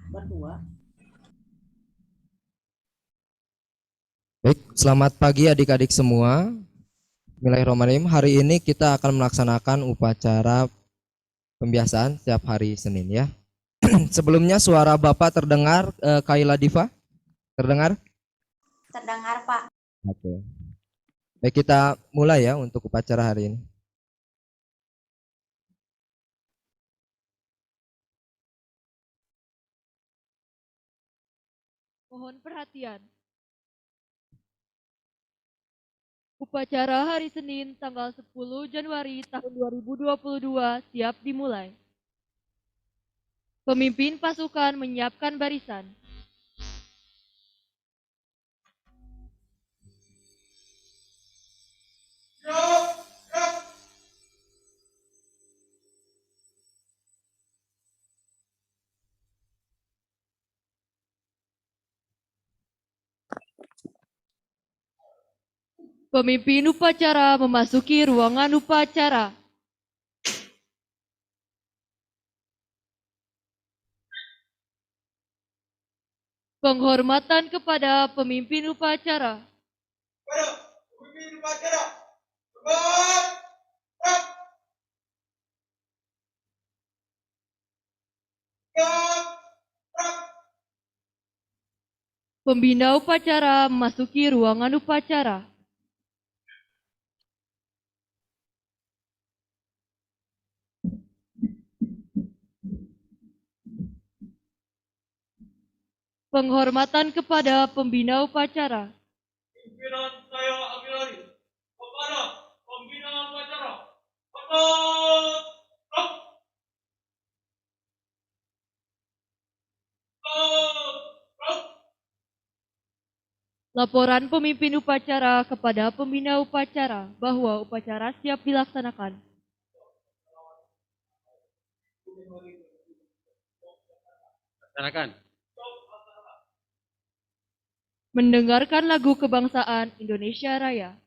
Berdua. Baik, selamat pagi adik-adik semua. Bismillahirrahmanirrahim. Hari ini kita akan melaksanakan upacara pembiasaan setiap hari Senin ya. Sebelumnya suara Bapak terdengar, Kaila Diva? Terdengar? Terdengar, Pak. Oke. Baik, kita mulai ya untuk upacara hari ini. Mohon perhatian. Upacara hari Senin tanggal 10 Januari tahun 2022 siap dimulai. Pemimpin pasukan menyiapkan barisan. Pemimpin upacara memasuki ruangan upacara. Penghormatan kepada pemimpin upacara. Pembina upacara memasuki ruangan upacara. Penghormatan kepada pembina upacara. Pimpinan saya ambil alih kepada pembina upacara. Laporan pemimpin upacara kepada pembina upacara bahwa upacara siap dilaksanakan. Laksanakan. Mendengarkan lagu kebangsaan Indonesia Raya.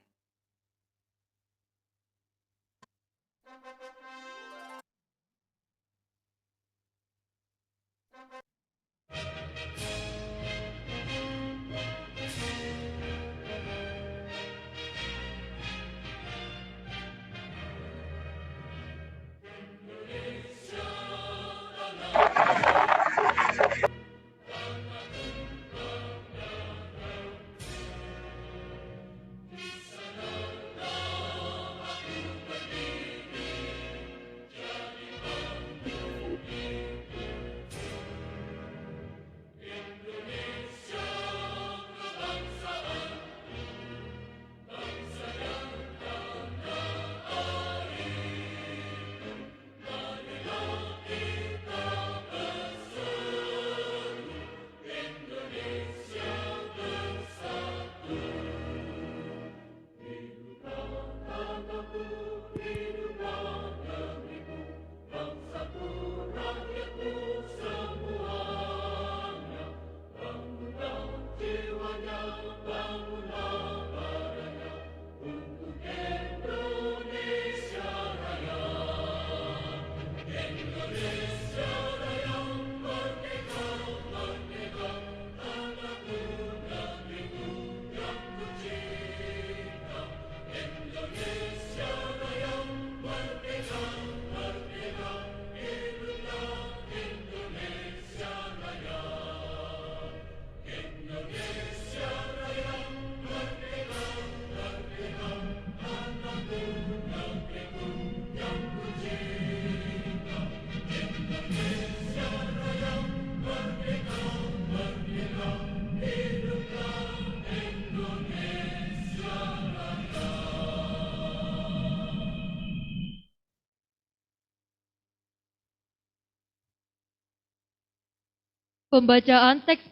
Pembacaan teks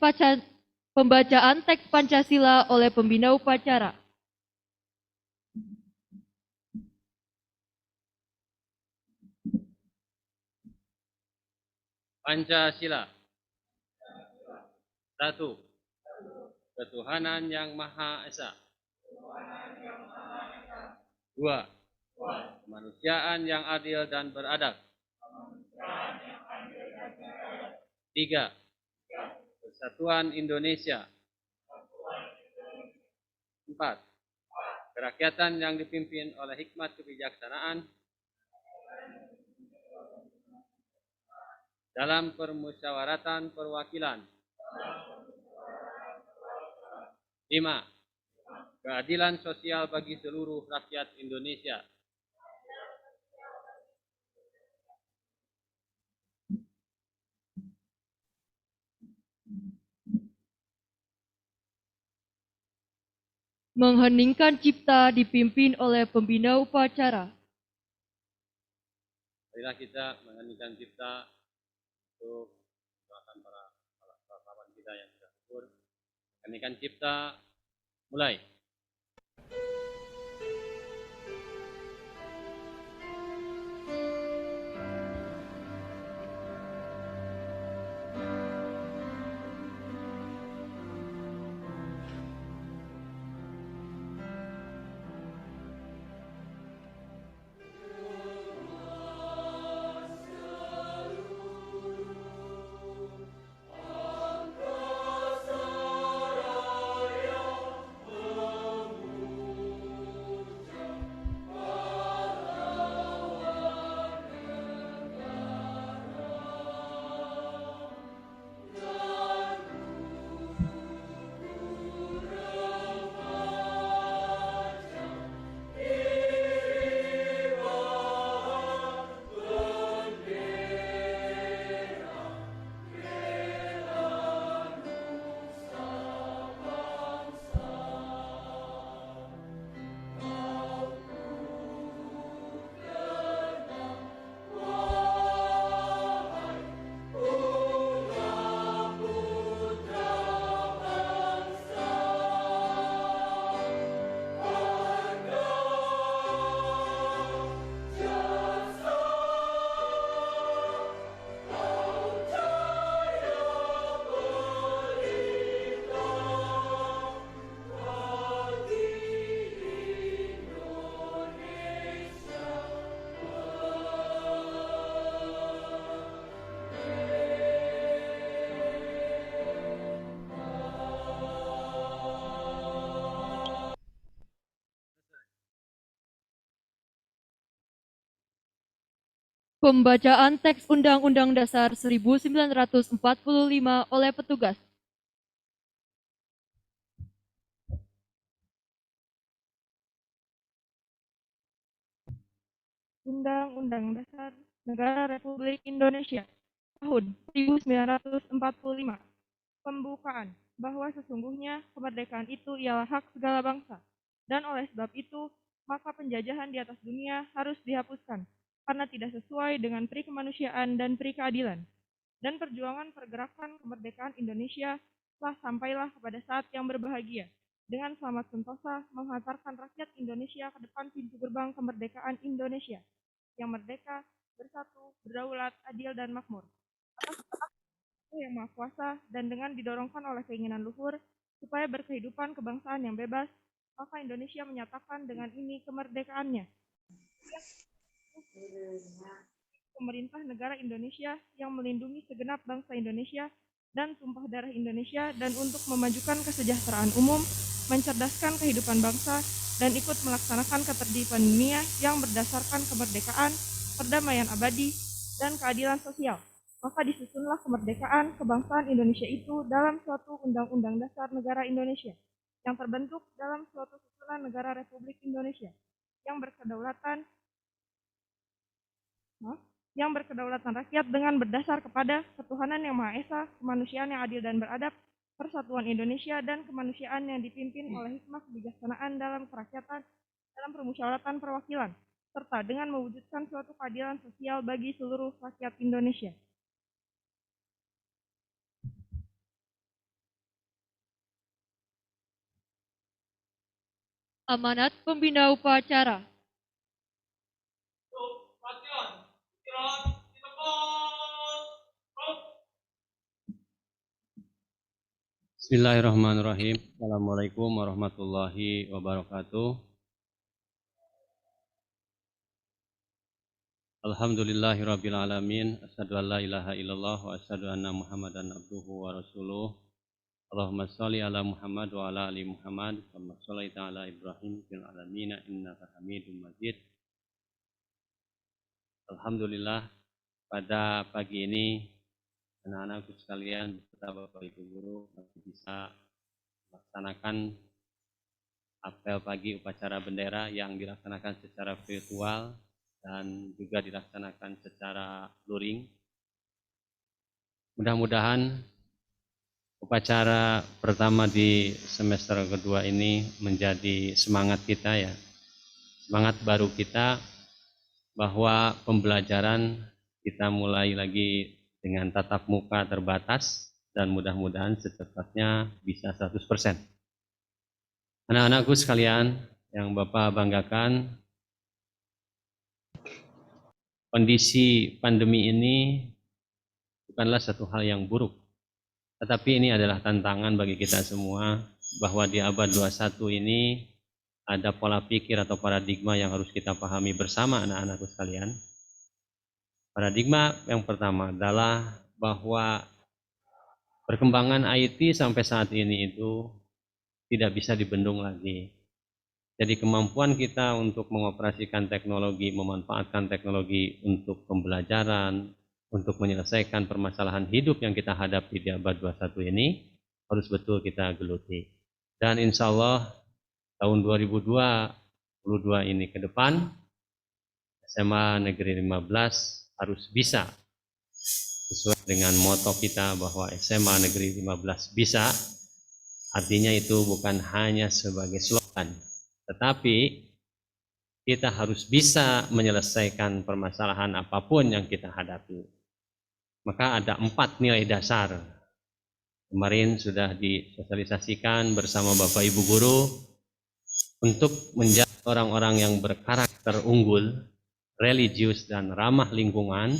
Pancasila oleh pembina upacara. Pancasila. 1. Ketuhanan yang Maha Esa. 2. Kemanusiaan yang adil dan beradab. 3. Persatuan Indonesia. 4. Kerakyatan yang dipimpin oleh hikmat kebijaksanaan dalam permusyawaratan perwakilan. 5. Keadilan sosial bagi seluruh rakyat Indonesia. Mengheningkan cipta dipimpin oleh pembina upacara. Marilah kita mengheningkan cipta untuk doakan para kawan kita yang sudah gugur. Heningkan cipta, mulai. Pembacaan teks Undang-Undang Dasar 1945 oleh petugas. Undang-Undang Dasar Negara Republik Indonesia tahun 1945. Pembukaan bahwa sesungguhnya kemerdekaan itu ialah hak segala bangsa, dan oleh sebab itu maka penjajahan di atas dunia harus dihapuskan karena tidak sesuai dengan pri kemanusiaan dan pri keadilan. Dan perjuangan pergerakan kemerdekaan Indonesia telah sampailah kepada saat yang berbahagia, dengan selamat sentosa menghantarkan rakyat Indonesia ke depan pintu gerbang kemerdekaan Indonesia, yang merdeka, bersatu, berdaulat, adil, dan makmur. Yang Maha Kuasa, dan dengan didorongkan oleh keinginan luhur supaya berkehidupan kebangsaan yang bebas, maka Indonesia menyatakan dengan ini kemerdekaannya. Pemerintah negara Indonesia yang melindungi segenap bangsa Indonesia dan tumpah darah Indonesia, dan untuk memajukan kesejahteraan umum, mencerdaskan kehidupan bangsa, dan ikut melaksanakan ketertiban dunia yang berdasarkan kemerdekaan, perdamaian abadi, dan keadilan sosial. Maka disusunlah kemerdekaan kebangsaan Indonesia itu dalam suatu Undang-Undang Dasar Negara Indonesia yang terbentuk dalam suatu susunan negara Republik Indonesia yang berkedaulatan rakyat dengan berdasar kepada ketuhanan yang Maha Esa, kemanusiaan yang adil dan beradab, persatuan Indonesia, dan kemanusiaan yang dipimpin oleh hikmah kebijaksanaan dalam kerakyatan, dalam permusyawaratan perwakilan, serta dengan mewujudkan suatu keadilan sosial bagi seluruh rakyat Indonesia. Amanat Pembina Upacara. Bismillahirrahmanirrahim. Assalamualaikum warahmatullahi wabarakatuh. Alhamdulillahirabbil alamin. Asyhadu an la ilaha illallah wa asyhadu anna Muhammadan abduhu wa rasuluh. Allahumma shalli ala Muhammad wa ala ali Muhammad kama shallaita ala Ibrahim fil alamin innaka Hamidum Majid. Alhamdulillah, pada pagi ini anak-anakku sekalian beserta Bapak Ibu guru masih bisa melaksanakan apel pagi upacara bendera yang dilaksanakan secara virtual dan juga dilaksanakan secara luring. Mudah-mudahan upacara pertama di semester kedua ini menjadi semangat kita ya, semangat baru kita bahwa pembelajaran kita mulai lagi dengan tatap muka terbatas dan mudah-mudahan secepatnya bisa 100%. Anak-anakku sekalian yang Bapak banggakan, kondisi pandemi ini bukanlah satu hal yang buruk, tetapi ini adalah tantangan bagi kita semua bahwa di abad 21 ini ada pola pikir atau paradigma yang harus kita pahami bersama anak-anakku sekalian. Paradigma yang pertama adalah bahwa perkembangan IT sampai saat ini itu tidak bisa dibendung lagi. Jadi kemampuan kita untuk mengoperasikan teknologi, memanfaatkan teknologi untuk pembelajaran, untuk menyelesaikan permasalahan hidup yang kita hadapi di abad 21 ini harus betul kita geluti. Dan insya Allah tahun 2022 ini ke depan SMA Negeri 15 harus bisa sesuai dengan moto kita bahwa SMA Negeri 15 bisa. Artinya itu bukan hanya sebagai slogan, tetapi kita harus bisa menyelesaikan permasalahan apapun yang kita hadapi. Maka ada 4 nilai dasar. Kemarin sudah disosialisasikan bersama Bapak Ibu Guru untuk menjadi orang-orang yang berkarakter unggul, religius dan ramah lingkungan.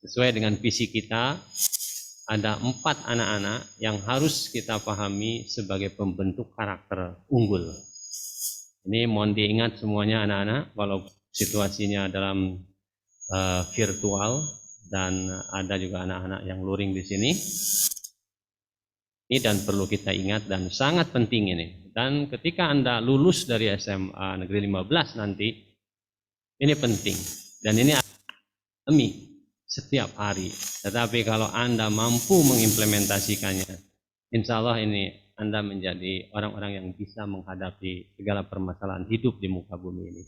Sesuai dengan visi kita, ada 4 anak-anak yang harus kita pahami sebagai pembentuk karakter unggul. Ini mohon diingat semuanya anak-anak, walau situasinya dalam virtual dan ada juga anak-anak yang luring di sini. Ini dan perlu kita ingat dan sangat penting ini. Dan ketika Anda lulus dari SMA Negeri 15 nanti, ini penting. Dan ini alami setiap hari. Tetapi kalau Anda mampu mengimplementasikannya, insya Allah ini Anda menjadi orang-orang yang bisa menghadapi segala permasalahan hidup di muka bumi ini.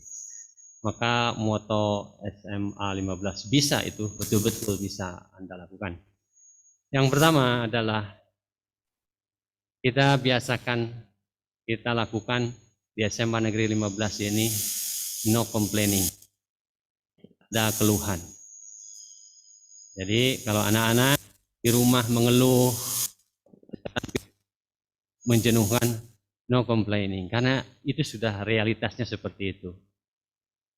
Maka moto SMA 15 bisa itu betul-betul bisa Anda lakukan. Yang pertama adalah kita biasakan, kita lakukan di SMA Negeri 15 ini no complaining. Ada keluhan. Jadi kalau anak-anak di rumah mengeluh, menjenuhkan, no complaining. Karena itu sudah realitasnya seperti itu.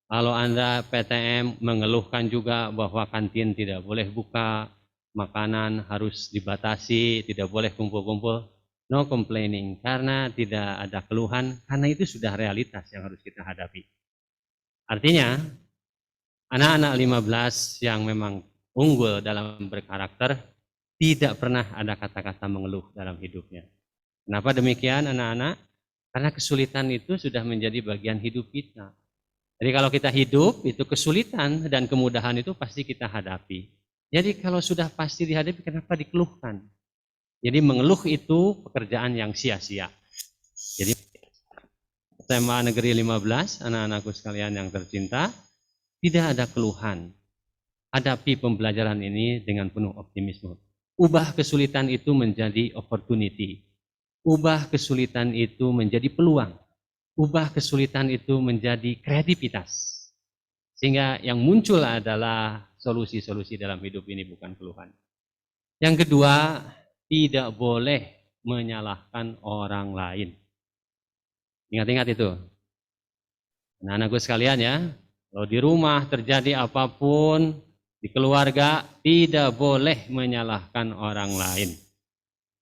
Kalau Anda PTM mengeluhkan juga bahwa kantin tidak boleh buka, makanan harus dibatasi, tidak boleh kumpul-kumpul, no complaining. Karena tidak ada keluhan, karena itu sudah realitas yang harus kita hadapi. Artinya, anak-anak 15 yang memang unggul dalam berkarakter, tidak pernah ada kata-kata mengeluh dalam hidupnya. Kenapa demikian anak-anak? Karena kesulitan itu sudah menjadi bagian hidup kita. Jadi kalau kita hidup, itu kesulitan dan kemudahan itu pasti kita hadapi. Jadi kalau sudah pasti dihadapi, kenapa dikeluhkan? Jadi mengeluh itu pekerjaan yang sia-sia. Jadi SMA Negeri 15, anak-anakku sekalian yang tercinta, tidak ada keluhan. Hadapi pembelajaran ini dengan penuh optimisme. Ubah kesulitan itu menjadi opportunity. Ubah kesulitan itu menjadi peluang. Ubah kesulitan itu menjadi kreativitas. Sehingga yang muncul adalah solusi-solusi dalam hidup ini, bukan keluhan. Yang kedua, tidak boleh menyalahkan orang lain. Ingat-ingat itu. Anak-anakku sekalian ya, kalau di rumah terjadi apapun, di keluarga tidak boleh menyalahkan orang lain.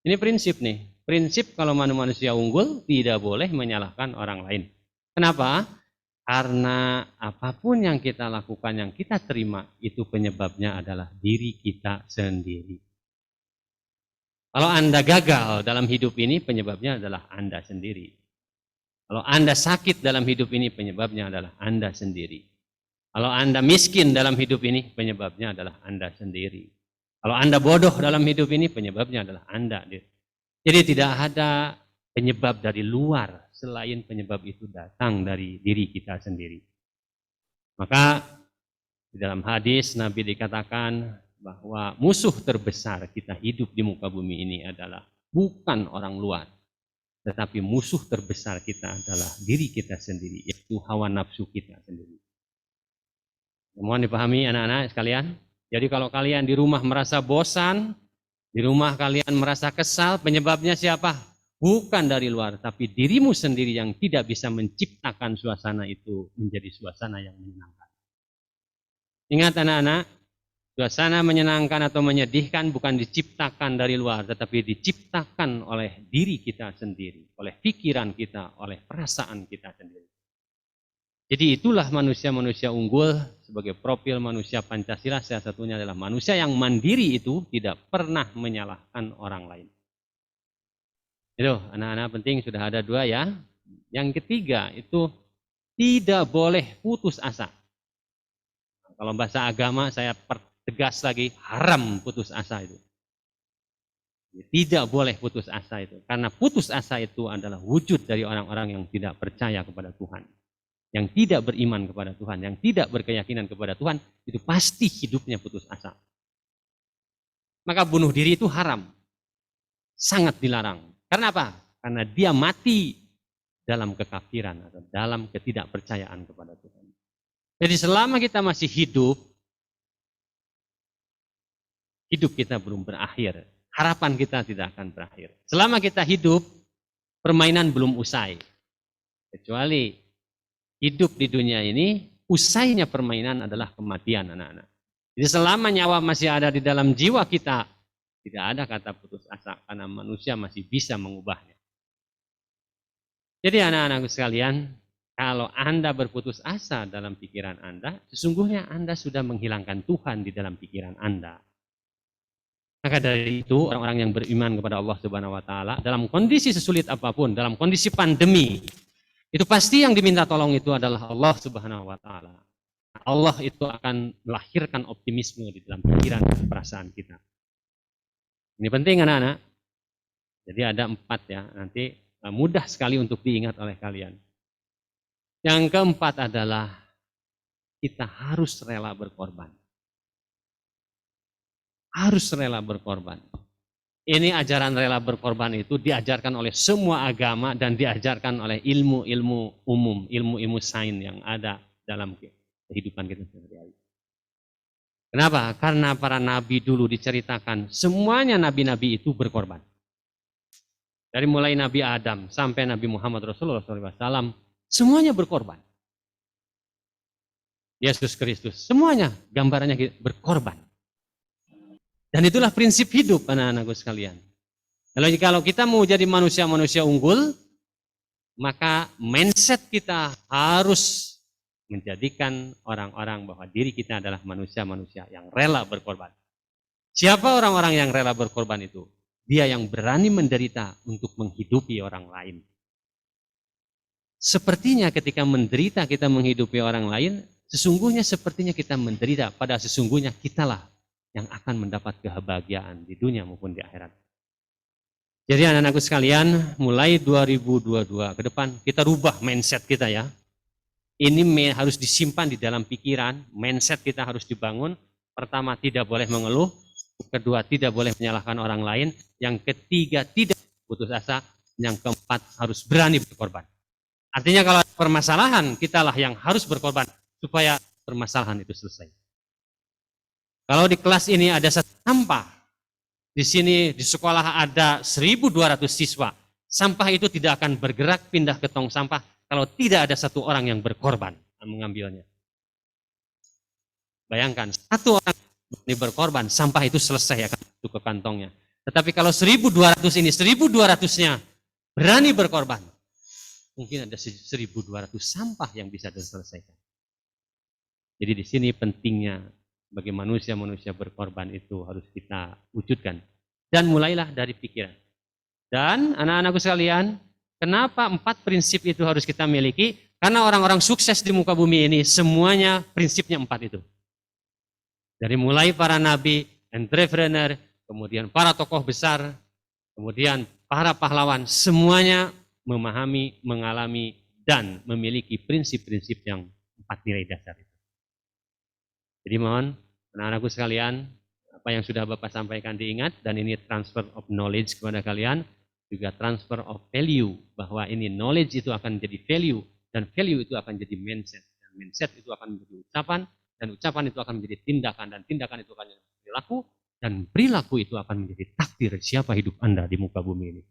Ini prinsip nih. Prinsip kalau manusia unggul tidak boleh menyalahkan orang lain. Kenapa? Karena apapun yang kita lakukan, yang kita terima, itu penyebabnya adalah diri kita sendiri. Kalau Anda gagal dalam hidup ini, penyebabnya adalah Anda sendiri. Kalau Anda sakit dalam hidup ini, penyebabnya adalah Anda sendiri. Kalau Anda miskin dalam hidup ini, penyebabnya adalah Anda sendiri. Kalau Anda bodoh dalam hidup ini, penyebabnya adalah Anda. Jadi tidak ada penyebab dari luar, selain penyebab itu datang dari diri kita sendiri. Maka di dalam hadis Nabi dikatakan bahwa musuh terbesar kita hidup di muka bumi ini adalah bukan orang luar, tetapi musuh terbesar kita adalah diri kita sendiri, yaitu hawa nafsu kita sendiri. Mohon dipahami anak-anak sekalian. Jadi kalau kalian di rumah merasa bosan, di rumah kalian merasa kesal, penyebabnya siapa? Bukan dari luar, tapi dirimu sendiri yang tidak bisa menciptakan suasana itu menjadi suasana yang menyenangkan. Ingat anak-anak, suasana menyenangkan atau menyedihkan bukan diciptakan dari luar, tetapi diciptakan oleh diri kita sendiri, oleh pikiran kita, oleh perasaan kita sendiri. Jadi itulah manusia-manusia unggul sebagai profil manusia Pancasila. Salah satunya adalah manusia yang mandiri itu tidak pernah menyalahkan orang lain. Itu anak-anak penting, sudah ada 2 ya. Yang ketiga itu tidak boleh putus asa. Kalau bahasa agama saya pertegas lagi, haram putus asa itu. Tidak boleh putus asa itu. Karena putus asa itu adalah wujud dari orang-orang yang tidak percaya kepada Tuhan. Yang tidak beriman kepada Tuhan, yang tidak berkeyakinan kepada Tuhan, itu pasti hidupnya putus asa. Maka bunuh diri itu haram. Sangat dilarang. Karena apa? Karena dia mati dalam kekafiran atau dalam ketidakpercayaan kepada Tuhan. Jadi selama kita masih hidup, hidup kita belum berakhir. Harapan kita tidak akan berakhir. Selama kita hidup, permainan belum usai. Kecuali hidup di dunia ini, usainya permainan adalah kematian anak-anak. Jadi selama nyawa masih ada di dalam jiwa kita, tidak ada kata putus asa, karena manusia masih bisa mengubahnya. Jadi anak-anakku sekalian, kalau Anda berputus asa dalam pikiran Anda, sesungguhnya Anda sudah menghilangkan Tuhan di dalam pikiran Anda. Maka dari itu, orang-orang yang beriman kepada Allah Subhanahu wa Ta'ala, dalam kondisi sesulit apapun, dalam kondisi pandemi, itu pasti yang diminta tolong itu adalah Allah Subhanahu wa Ta'ala. Allah itu akan melahirkan optimisme di dalam pikiran dan perasaan kita. Ini penting anak-anak. Jadi ada 4 ya, nanti mudah sekali untuk diingat oleh kalian. Yang keempat adalah kita harus rela berkorban. Harus rela berkorban. Ini ajaran rela berkorban itu diajarkan oleh semua agama dan diajarkan oleh ilmu-ilmu umum, ilmu-ilmu sains yang ada dalam kehidupan kita sehari-hari. Kenapa? Karena para nabi dulu diceritakan, semuanya nabi-nabi itu berkorban. Dari mulai Nabi Adam sampai Nabi Muhammad Rasulullah SAW, semuanya berkorban. Yesus Kristus, semuanya gambarannya berkorban. Dan itulah prinsip hidup anak-anakku sekalian. Kalau kita mau jadi manusia-manusia unggul, maka mindset kita harus menjadikan orang-orang bahwa diri kita adalah manusia-manusia yang rela berkorban. Siapa orang-orang yang rela berkorban itu? Dia yang berani menderita untuk menghidupi orang lain. Sepertinya ketika menderita kita menghidupi orang lain, sesungguhnya sepertinya kita menderita, pada sesungguhnya kitalah yang akan mendapat kebahagiaan di dunia maupun di akhirat. Jadi anak-anakku sekalian, mulai 2022 ke depan kita rubah mindset kita ya. Ini harus disimpan di dalam pikiran, mindset kita harus dibangun. Pertama, tidak boleh mengeluh. Kedua, tidak boleh menyalahkan orang lain. Yang ketiga, tidak putus asa. Yang keempat, harus berani berkorban. Artinya kalau ada permasalahan, kitalah yang harus berkorban supaya permasalahan itu selesai. Kalau di kelas ini ada sampah, di sini di sekolah ada 1.200 siswa, sampah itu tidak akan bergerak pindah ke tong sampah kalau tidak ada satu orang yang berkorban mengambilnya. Bayangkan, satu orang ini berkorban, sampah itu selesai akan masuk ke kantongnya. Tetapi kalau 1.200 ini, 1.200-nya berani berkorban, mungkin ada 1.200 sampah yang bisa diselesaikan. Jadi di sini pentingnya bagi manusia-manusia berkorban itu harus kita wujudkan. Dan mulailah dari pikiran. Dan anak-anakku sekalian, kenapa 4 prinsip itu harus kita miliki? Karena orang-orang sukses di muka bumi ini semuanya prinsipnya 4 itu. Dari mulai para nabi, entrepreneur, kemudian para tokoh besar, kemudian para pahlawan, semuanya memahami, mengalami, dan memiliki prinsip-prinsip yang 4 nilai dasar itu. Jadi mohon anak-anakku sekalian, apa yang sudah Bapak sampaikan diingat, dan ini transfer of knowledge kepada kalian, juga transfer of value, bahwa ini knowledge itu akan jadi value, dan value itu akan jadi mindset, dan mindset itu akan menjadi ucapan, dan ucapan itu akan menjadi tindakan, dan tindakan itu akan menjadi perilaku, dan perilaku itu akan menjadi takdir siapa hidup Anda di muka bumi ini.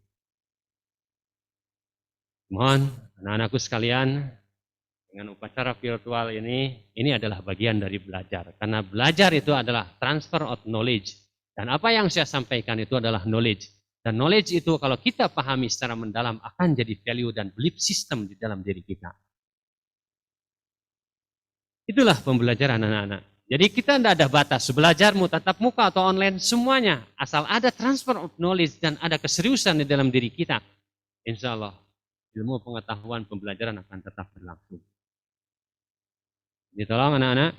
Mohon anak-anakku sekalian, dengan upacara virtual ini adalah bagian dari belajar. Karena belajar itu adalah transfer of knowledge. Dan apa yang saya sampaikan itu adalah knowledge. Dan knowledge itu kalau kita pahami secara mendalam akan jadi value dan belief system di dalam diri kita. Itulah pembelajaran anak-anak. Jadi kita tidak ada batas, belajar mau tatap muka atau online, semuanya. Asal ada transfer of knowledge dan ada keseriusan di dalam diri kita. Insya Allah ilmu pengetahuan pembelajaran akan tetap berlangsung. Jadi tolong anak-anak,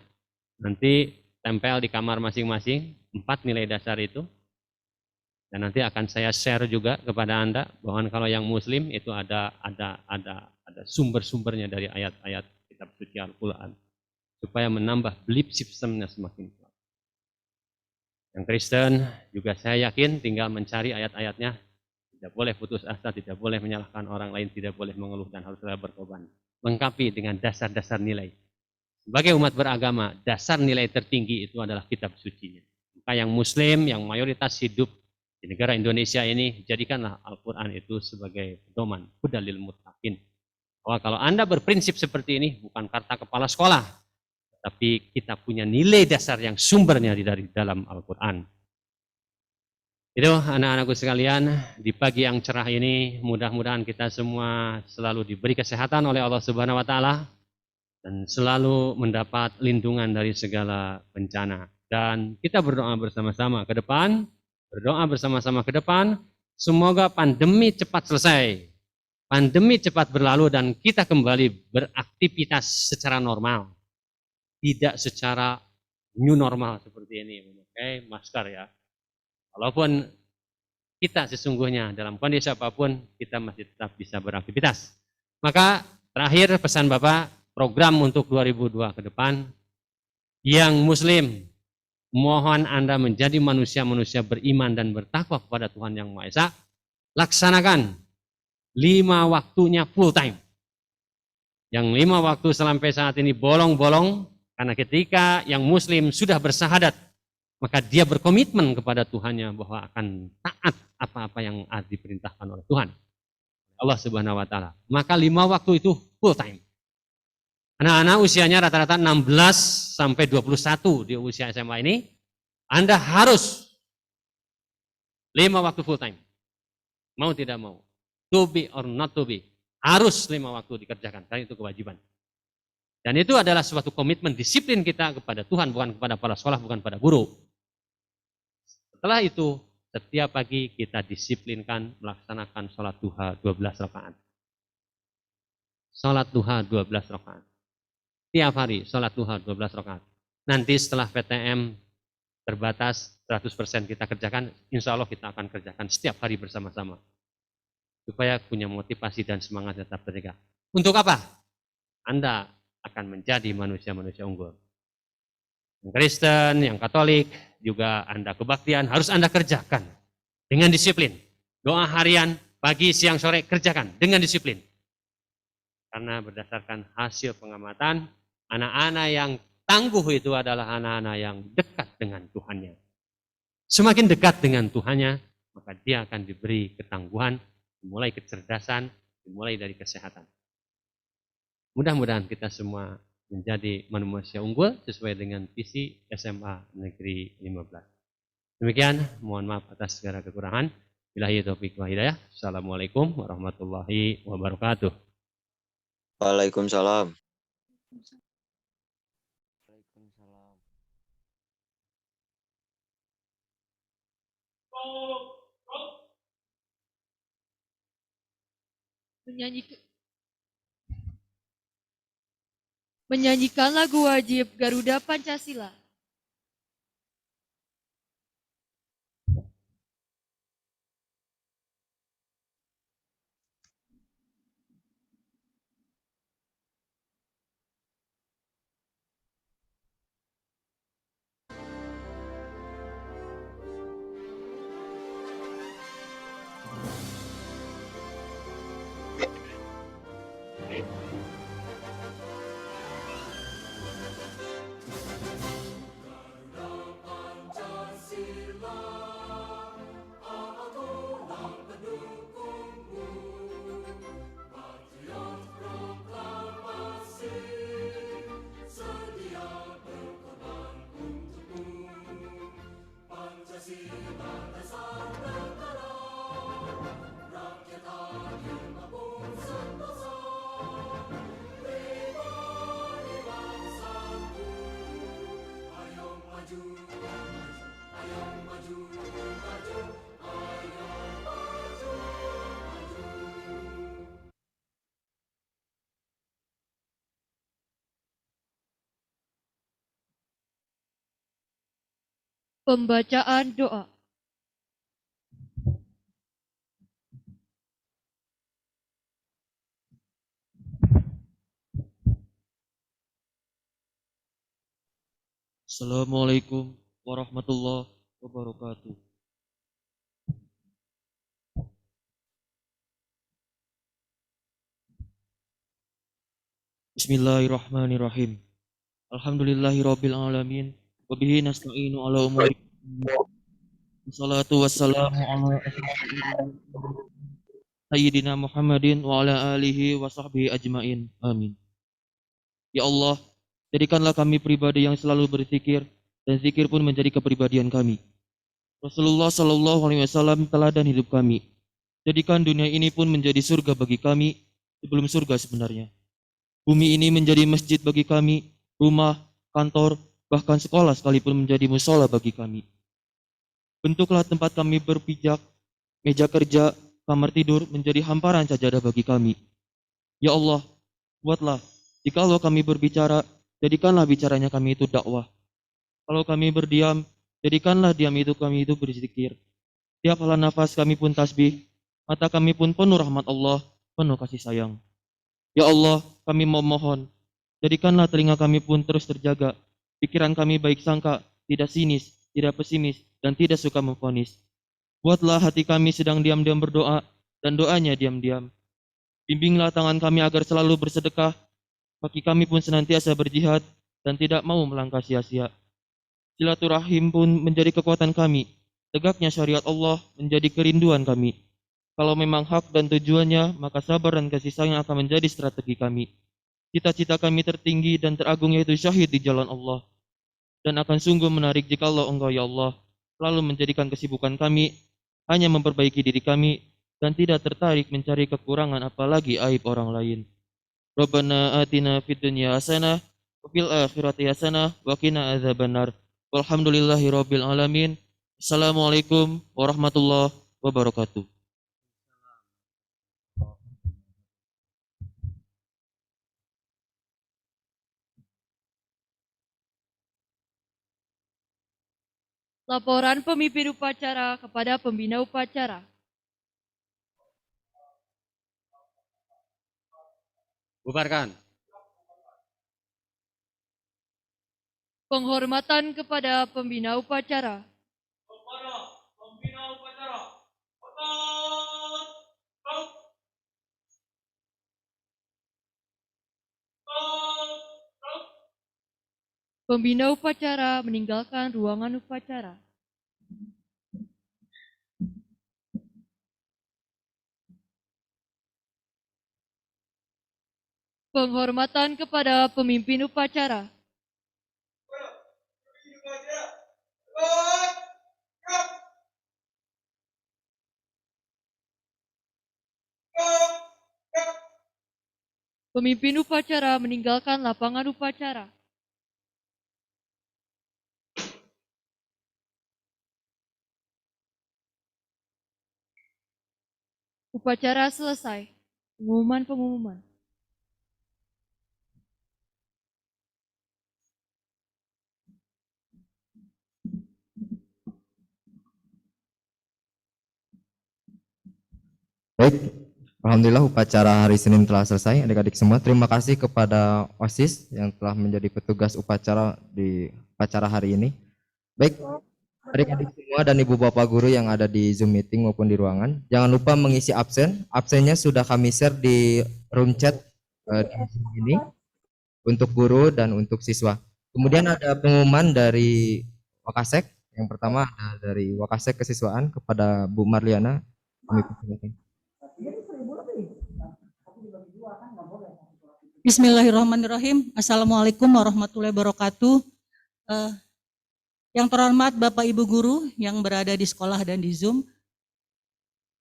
nanti tempel di kamar masing-masing 4 nilai dasar itu. Dan nanti akan saya share juga kepada Anda bahwa kalau yang muslim itu ada sumber-sumbernya dari ayat-ayat kitab suci Al-Qur'an supaya menambah belief systemnya semakin kuat. Yang Kristen juga saya yakin tinggal mencari ayat-ayatnya, tidak boleh putus asa, tidak boleh menyalahkan orang lain, tidak boleh mengeluh dan harus berkorban. Lengkapi dengan dasar-dasar nilai. Sebagai umat beragama, dasar nilai tertinggi itu adalah kitab sucinya. Maka yang muslim, yang mayoritas hidup di negara Indonesia ini, jadikanlah Al-Quran itu sebagai pedoman, hudal lil muttaqin. Bahwa kalau Anda berprinsip seperti ini, bukan kata kepala sekolah, tapi kita punya nilai dasar yang sumbernya dari dalam Al-Quran. Itu anak-anakku sekalian, di pagi yang cerah ini, mudah-mudahan kita semua selalu diberi kesehatan oleh Allah Subhanahu wa Ta'ala, dan selalu mendapat lindungan dari segala bencana. Dan kita berdoa bersama-sama ke depan, semoga pandemi cepat selesai, pandemi cepat berlalu dan kita kembali beraktivitas secara normal, tidak secara new normal seperti ini, memakai masker ya. Walaupun kita sesungguhnya dalam kondisi apapun, kita masih tetap bisa beraktivitas. Maka terakhir pesan Bapak, program untuk 2002 ke depan, yang muslim, mohon Anda menjadi manusia-manusia beriman dan bertakwa kepada Tuhan Yang Maha Esa, laksanakan 5 waktunya full time. Yang 5 waktu sampai saat ini bolong-bolong, karena ketika yang muslim sudah bersahadat, maka dia berkomitmen kepada Tuhannya bahwa akan taat apa-apa yang diperintahkan oleh Tuhan, Allah Subhanahu wa Ta'ala. Maka 5 waktu itu full time. Anak-anak usianya rata-rata 16 sampai 21 di usia SMA ini, Anda harus 5 waktu full time. Mau tidak mau, to be or not to be, harus 5 waktu dikerjakan, karena itu kewajiban. Dan itu adalah suatu komitmen disiplin kita kepada Tuhan, bukan kepada kepala sekolah, bukan pada guru. Setelah itu, setiap pagi kita disiplinkan melaksanakan sholat duha 12 rakaat. Sholat duha 12 rakaat. Tiap hari sholat duha 12 rakaat. Nanti setelah PTM terbatas 100% kita kerjakan, insya Allah kita akan kerjakan setiap hari bersama-sama. Supaya punya motivasi dan semangat tetap terjaga. Untuk apa? Anda akan menjadi manusia-manusia unggul. Yang Kristen, yang Katolik, juga Anda kebaktian harus Anda kerjakan dengan disiplin. Doa harian, pagi, siang, sore, kerjakan dengan disiplin. Karena berdasarkan hasil pengamatan, anak-anak yang tangguh itu adalah anak-anak yang dekat dengan Tuhannya. Semakin dekat dengan Tuhannya, maka dia akan diberi ketangguhan, dimulai kecerdasan, dimulai dari kesehatan. Mudah-mudahan kita semua menjadi manusia unggul sesuai dengan visi SMA Negeri 15. Demikian, mohon maaf atas segala kekurangan. Billahi taufiq wa hidayah. Assalamualaikum warahmatullahi wabarakatuh. Waalaikumsalam. Menyanyikan lagu wajib Garuda Pancasila. Pembacaan doa. Assalamualaikum warahmatullahi wabarakatuh. Bismillahirrahmanirrahim. Alhamdulillahirabbil alamin. Wa bihi nasta'inu ala umuri. Wassalatu wassalamu ala sayyidina Muhammadin wa ala alihi wa sahbihi ajmain. Amin. Ya Allah, jadikanlah kami pribadi yang selalu berzikir dan zikir pun menjadi kepribadian kami. Rasulullah Shallallahu Alaihi Wasallam teladan hidup kami. Jadikan dunia ini pun menjadi surga bagi kami sebelum surga sebenarnya. Bumi ini menjadi masjid bagi kami, rumah, kantor, bahkan sekolah sekalipun menjadi musola bagi kami. Bentuklah tempat kami berpijak, meja kerja, kamar tidur menjadi hamparan sajadah bagi kami. Ya Allah, buatlah, jikalau kami berbicara, jadikanlah bicaranya kami itu dakwah. Kalau kami berdiam, jadikanlah diam itu kami itu berzikir. Tiap helaan nafas kami pun tasbih, mata kami pun penuh rahmat Allah, penuh kasih sayang. Ya Allah, kami memohon, jadikanlah telinga kami pun terus terjaga, pikiran kami baik sangka, tidak sinis, tidak pesimis, dan tidak suka memvonis. Buatlah hati kami sedang diam-diam berdoa, dan doanya diam-diam. Bimbinglah tangan kami agar selalu bersedekah, kaki kami pun senantiasa berjihad, dan tidak mau melangkah sia-sia. Silaturahim pun menjadi kekuatan kami, tegaknya syariat Allah menjadi kerinduan kami. Kalau memang hak dan tujuannya, maka sabar dan kasih sayang akan menjadi strategi kami. Cita-cita kami tertinggi dan teragung yaitu syahid di jalan Allah. Dan akan sungguh menarik jikalau Engkau ya Allah selalu menjadikan kesibukan kami hanya memperbaiki diri kami dan tidak tertarik mencari kekurangan apalagi aib orang lain. Rabbana atina fid dunya hasanah wa fil akhirati hasanah wa qina adzabannar. Walhamdulillahirabbil alamin. Assalamualaikum warahmatullahi wabarakatuh. Laporan pemimpin upacara kepada pembina upacara. Bubarkan. Penghormatan kepada pembina upacara. Pembina upacara meninggalkan ruangan upacara. Penghormatan kepada pemimpin upacara. Pemimpin upacara meninggalkan lapangan upacara. Upacara selesai. Pengumuman-pengumuman. Baik, alhamdulillah upacara hari Senin telah selesai, adik-adik semua. Terima kasih kepada OSIS yang telah menjadi petugas upacara di upacara hari ini. Baik, adik-adik semua dan ibu bapak guru yang ada di Zoom meeting maupun di ruangan, jangan lupa mengisi absen. Absennya sudah kami share di room chat di Zoom ini untuk guru dan untuk siswa. Kemudian ada pengumuman dari Wakasek. Yang pertama ada dari Wakasek Kesiswaan kepada Bu Marliana. Kami persilakan. Bismillahirrahmanirrahim. Assalamualaikum warahmatullahi wabarakatuh. Yang terhormat Bapak Ibu Guru yang berada di sekolah dan di Zoom,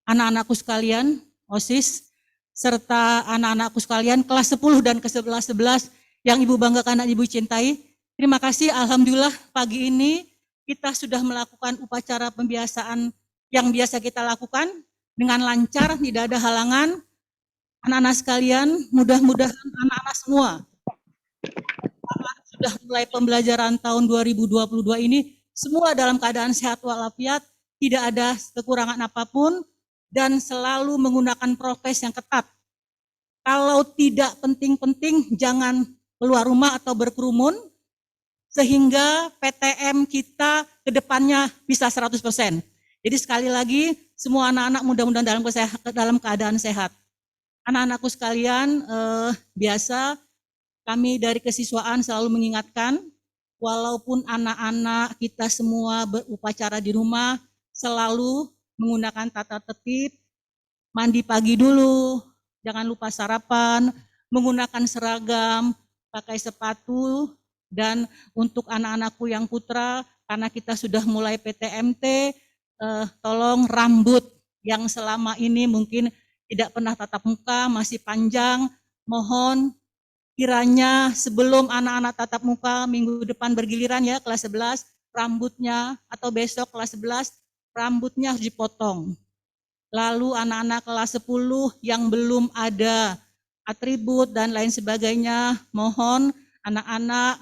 anak-anakku sekalian, OSIS, serta anak-anakku sekalian kelas 10 dan ke 11 yang Ibu banggakan dan Ibu cintai. Terima kasih, alhamdulillah pagi ini kita sudah melakukan upacara pembiasaan yang biasa kita lakukan dengan lancar, tidak ada halangan. Anak-anak sekalian, mudah-mudahan anak-anak semua sudah mulai pembelajaran tahun 2022 ini semua dalam keadaan sehat walafiat, tidak ada kekurangan apapun, dan selalu menggunakan prokes yang ketat. Kalau tidak penting-penting, jangan keluar rumah atau berkerumun, sehingga PTM kita ke depannya bisa 100%. Jadi sekali lagi, semua anak-anak mudah-mudahan dalam keadaan sehat. Anak-anakku sekalian, biasa kami dari kesiswaan selalu mengingatkan, walaupun anak-anak kita semua berupacara di rumah, selalu menggunakan tata tertib, mandi pagi dulu, jangan lupa sarapan, menggunakan seragam, pakai sepatu, dan untuk anak-anakku yang putra, karena kita sudah mulai PTMT, tolong rambut yang selama ini mungkin tidak pernah tatap muka, masih panjang, mohon kiranya sebelum anak-anak tatap muka minggu depan bergiliran ya kelas 11, rambutnya atau besok kelas 11, rambutnya harus dipotong. Lalu anak-anak kelas 10 yang belum ada atribut dan lain sebagainya, mohon anak-anak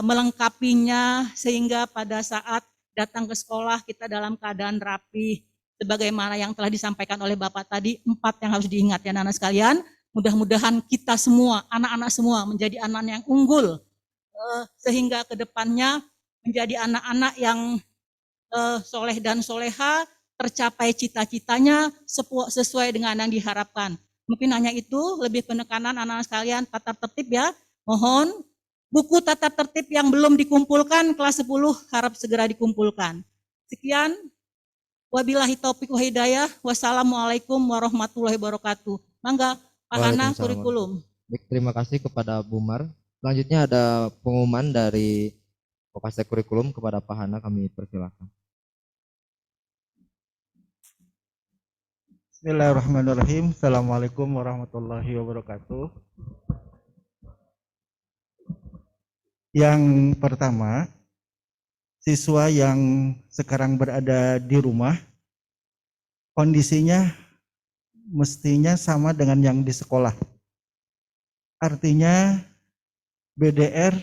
melengkapinya sehingga pada saat datang ke sekolah kita dalam keadaan rapi. Sebagaimana yang telah disampaikan oleh Bapak tadi, 4 yang harus diingat ya anak-anak sekalian. Mudah-mudahan kita semua, anak-anak semua menjadi anak yang unggul, sehingga ke depannya menjadi anak-anak yang soleh dan soleha, tercapai cita-citanya sesuai dengan yang diharapkan. Mungkin hanya itu, lebih penekanan anak-anak sekalian, tata tertib ya. Mohon buku tata tertib yang belum dikumpulkan, kelas 10 harap segera dikumpulkan. Sekian. Wabillahi taufiq wa hidayah. Wassalamualaikum warahmatullahi wabarakatuh. Mangga, Pak Hana, kurikulum. Baik, terima kasih kepada Bu Mar. Selanjutnya ada pengumuman dari Wakasek Kurikulum kepada Pak Hana, kami persilakan. Bismillahirrahmanirrahim. Assalamualaikum warahmatullahi wabarakatuh. Yang pertama, siswa yang sekarang berada di rumah, kondisinya mestinya sama dengan yang di sekolah. Artinya BDR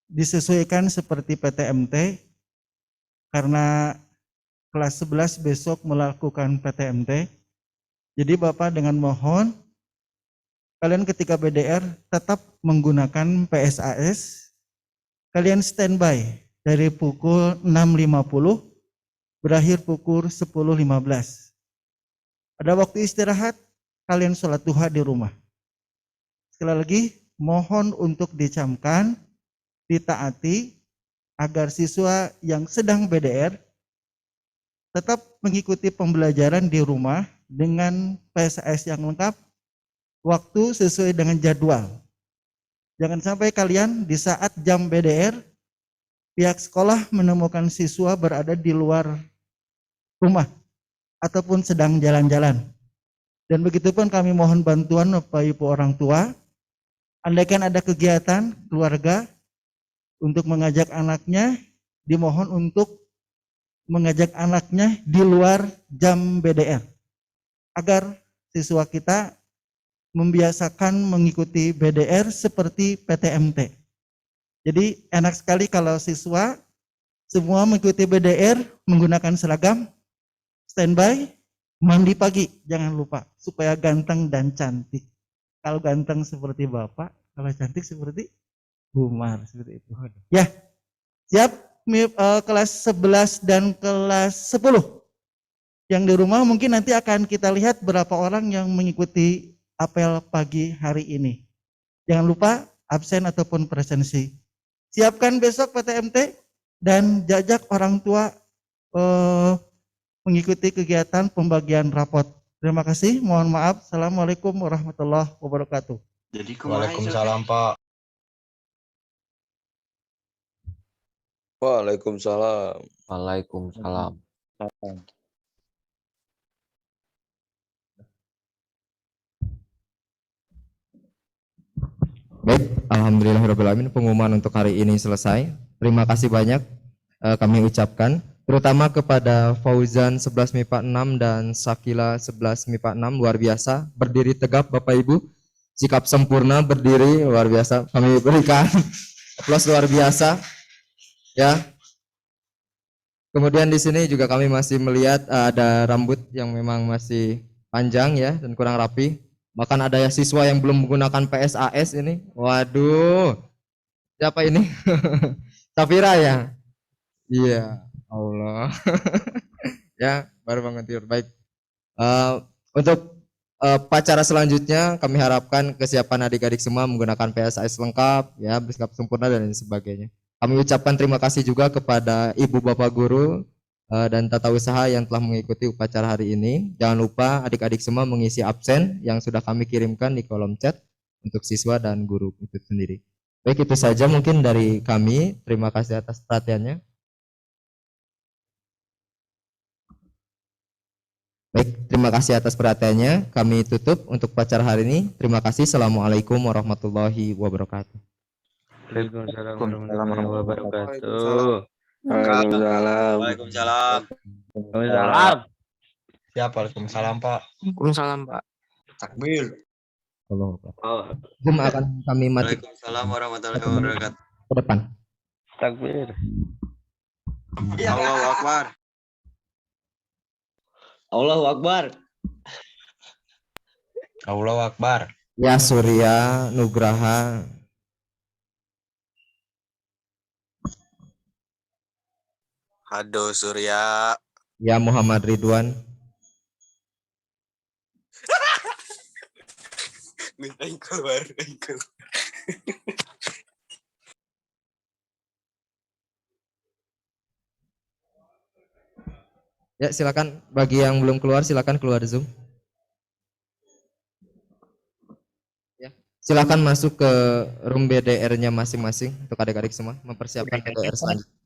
disesuaikan seperti PTMT, karena kelas 11 besok melakukan PTMT. Jadi Bapak dengan mohon, kalian ketika BDR tetap menggunakan PSAS, kalian standby dari pukul 6.50 berakhir pukul 10.15. Ada waktu istirahat, kalian sholat duha di rumah. Sekali lagi, mohon untuk dicamkan, ditaati, agar siswa yang sedang BDR tetap mengikuti pembelajaran di rumah dengan PSAS yang lengkap, waktu sesuai dengan jadwal. Jangan sampai kalian di saat jam BDR, pihak sekolah menemukan siswa berada di luar rumah ataupun sedang jalan-jalan. Dan begitupun kami mohon bantuan Bapak Ibu orang tua, andaikan ada kegiatan keluarga untuk mengajak anaknya, dimohon untuk mengajak anaknya di luar jam BDR, agar siswa kita membiasakan mengikuti BDR seperti PTMT. Jadi enak sekali kalau siswa semua mengikuti BDR menggunakan seragam, standby, mandi pagi, jangan lupa, supaya ganteng dan cantik. Kalau ganteng seperti Bapak, kalau cantik seperti Bumar, seperti itu. Ya, siap kelas 11 dan kelas 10. Yang di rumah mungkin nanti akan kita lihat berapa orang yang mengikuti apel pagi hari ini. Jangan lupa absen ataupun presensi. Siapkan besok PTMT dan jajak orang tua mengikuti kegiatan pembagian rapot. Terima kasih, mohon maaf. Assalamualaikum warahmatullahi wabarakatuh. Waalaikumsalam, Pak. Waalaikumsalam. Waalaikumsalam. Baik, alhamdulillahirrahmanirrahim, pengumuman untuk hari ini selesai. Terima kasih banyak kami ucapkan, terutama kepada Fauzan 11 MIPA 6 dan Sakila 11 MIPA 6, luar biasa, berdiri tegap Bapak Ibu, sikap sempurna, berdiri, luar biasa. Kami berikan aplaus luar biasa. Ya. Kemudian di sini juga kami masih melihat ada rambut yang memang masih panjang ya dan kurang rapi. Bahkan ada siswa yang belum menggunakan PSAS ini. Waduh. Siapa ini? Safira ya? Iya, Allah. Ya, baru bangun tidur. Baik. Untuk upacara selanjutnya kami harapkan kesiapan adik-adik semua menggunakan PSAS lengkap, ya, bersikap sempurna dan sebagainya. Kami ucapkan terima kasih juga kepada Ibu Bapak Guru dan tata usaha yang telah mengikuti upacara hari ini. Jangan lupa adik-adik semua mengisi absen yang sudah kami kirimkan di kolom chat untuk siswa dan guru itu sendiri. Baik, itu saja mungkin dari kami. Terima kasih atas perhatiannya. Baik, terima kasih atas perhatiannya. Kami tutup untuk upacara hari ini. Terima kasih. Assalamualaikum warahmatullahi wabarakatuh. Waalaikumsalam warahmatullahi wabarakatuh. Waalaikumsalam. Waalaikumsalam. Waalaikumsalam. Siap, Waalaikumsalam, Pak. Waalaikumsalam, Pak. Takbir. Allah. Zoom akan kami mati Waalaikumsalam warahmatullahi wabarakatuh. ke depan. Takbir. Allahu Akbar. Allahu Akbar. Allahu Akbar. Ya Surya Nugraha. Aduh, Surya. Ya Muhammad Ridwan. Minta keluar. Ya, silakan bagi yang belum keluar silakan keluar Zoom. Ya, silakan masuk ke room BDR-nya masing-masing untuk adik-adik semua mempersiapkan BDR selanjutnya.